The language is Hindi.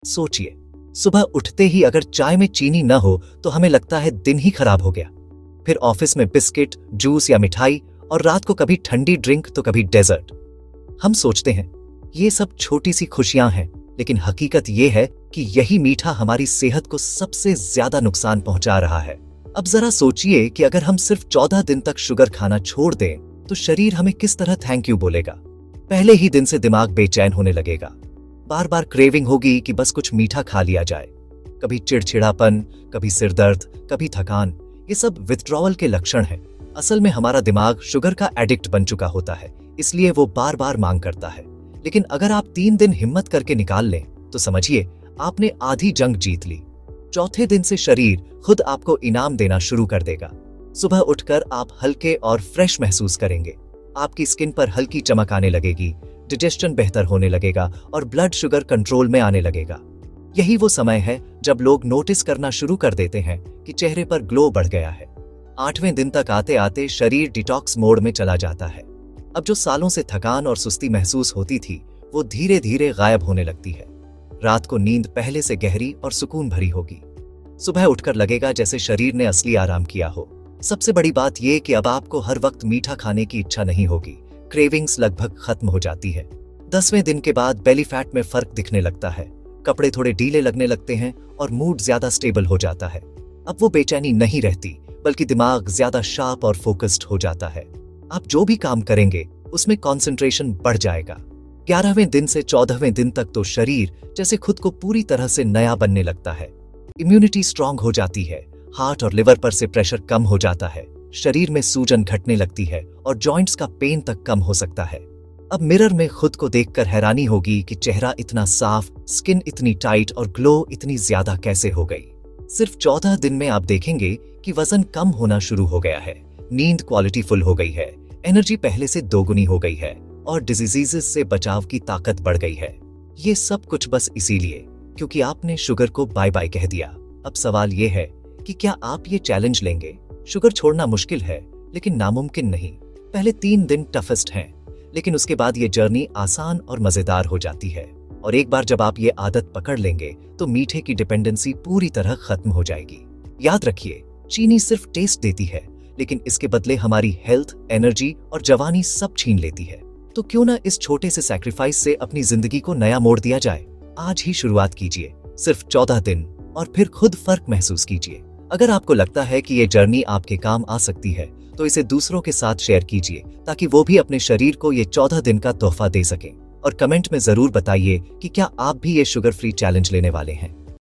सोचिए, सुबह उठते ही अगर चाय में चीनी न हो तो हमें लगता है दिन ही खराब हो गया। फिर ऑफिस में बिस्किट, जूस या मिठाई, और रात को कभी ठंडी ड्रिंक तो कभी डेजर्ट। हम सोचते हैं ये सब छोटी सी खुशियां हैं, लेकिन हकीकत ये है कि यही मीठा हमारी सेहत को सबसे ज्यादा नुकसान पहुंचा रहा है। अब जरा सोचिए कि अगर हम सिर्फ 14 दिन तक शुगर खाना छोड़ दें तो शरीर हमें किस तरह थैंक यू बोलेगा। पहले ही दिन से दिमाग बेचैन होने लगेगा, बार बार क्रेविंग होगी कि बस कुछ मीठा खा लिया जाए। कभी चिड़चिड़ापन, कभी सिरदर्द, कभी थकान, ये सब विथड्रॉवल के लक्षण हैं। असल में हमारा दिमाग शुगर का एडिक्ट बन चुका होता है, इसलिए वो बार बार मांग करता है। लेकिन अगर आप 3 दिन हिम्मत करके निकाल लें तो समझिए आपने आधी जंग जीत ली। चौथे दिन से शरीर खुद आपको इनाम देना शुरू कर देगा। सुबह उठकर आप हल्के और फ्रेश महसूस करेंगे, आपकी स्किन पर हल्की चमक आने लगेगी, डाइजेशन बेहतर होने लगेगा और ब्लड शुगर कंट्रोल में आने लगेगा। यही वो समय है जब लोग नोटिस करना शुरू कर देते हैं कि चेहरे पर ग्लो बढ़ गया है। 8वें दिन तक आते आते शरीर डिटॉक्स मोड में चला जाता है। अब जो सालों से थकान और सुस्ती महसूस होती थी वो धीरे धीरे गायब होने लगती है। रात को नींद पहले से गहरी और सुकून भरी होगी। सुबह उठकर लगेगा जैसे शरीर ने असली आराम किया हो। सबसे बड़ी बात यह कि अब आपको हर वक्त मीठा खाने की इच्छा नहीं होगी, क्रेविंग्स लगभग खत्म हो जाती है। 10वें दिन के बाद बेली फैट में फर्क दिखने लगता है, कपड़े थोड़े ढीले लगने लगते हैं और मूड ज्यादा स्टेबल हो जाता है। अब वो बेचैनी नहीं रहती, बल्कि दिमाग ज्यादा शार्प और फोकस्ड हो जाता है। आप जो भी काम करेंगे उसमें कंसंट्रेशन बढ़ जाएगा। 11वें दिन से 14वें दिन तक तो शरीर जैसे खुद को पूरी तरह से नया बनने लगता है। इम्यूनिटी स्ट्रांग हो जाती है, हार्ट और लिवर पर से प्रेशर कम हो जाता है, शरीर में सूजन घटने लगती है और जॉइंट्स का पेन तक कम हो सकता है। अब मिरर में खुद को देखकर हैरानी होगी कि चेहरा इतना साफ, स्किन इतनी टाइट और ग्लो इतनी ज्यादा कैसे हो गई। सिर्फ 14 दिन में आप देखेंगे कि वजन कम होना शुरू हो गया है, नींद क्वालिटी फुल हो गई है, एनर्जी पहले से दोगुनी हो गई है और डिजीजेस से बचाव की ताकत बढ़ गई है। ये सब कुछ बस इसीलिए क्योंकि आपने शुगर को बाय बाय कह दिया। अब सवाल ये है कि क्या आप ये चैलेंज लेंगे? शुगर छोड़ना मुश्किल है लेकिन नामुमकिन नहीं। पहले 3 दिन टफेस्ट हैं, लेकिन उसके बाद ये जर्नी आसान और मजेदार हो जाती है। और एक बार जब आप ये आदत पकड़ लेंगे तो मीठे की डिपेंडेंसी पूरी तरह खत्म हो जाएगी। याद रखिए, चीनी सिर्फ टेस्ट देती है, लेकिन इसके बदले हमारी हेल्थ, एनर्जी और जवानी सब छीन लेती है। तो क्यों ना इस छोटे से सैक्रिफाइस से अपनी जिंदगी को नया मोड़ दिया जाए। आज ही शुरुआत कीजिए, सिर्फ 14 दिन, और फिर खुद फर्क महसूस कीजिए। अगर आपको लगता है कि ये जर्नी आपके काम आ सकती है तो इसे दूसरों के साथ शेयर कीजिए ताकि वो भी अपने शरीर को ये 14 दिन का तोहफा दे सकें। और कमेंट में जरूर बताइए कि क्या आप भी ये शुगर फ्री चैलेंज लेने वाले हैं।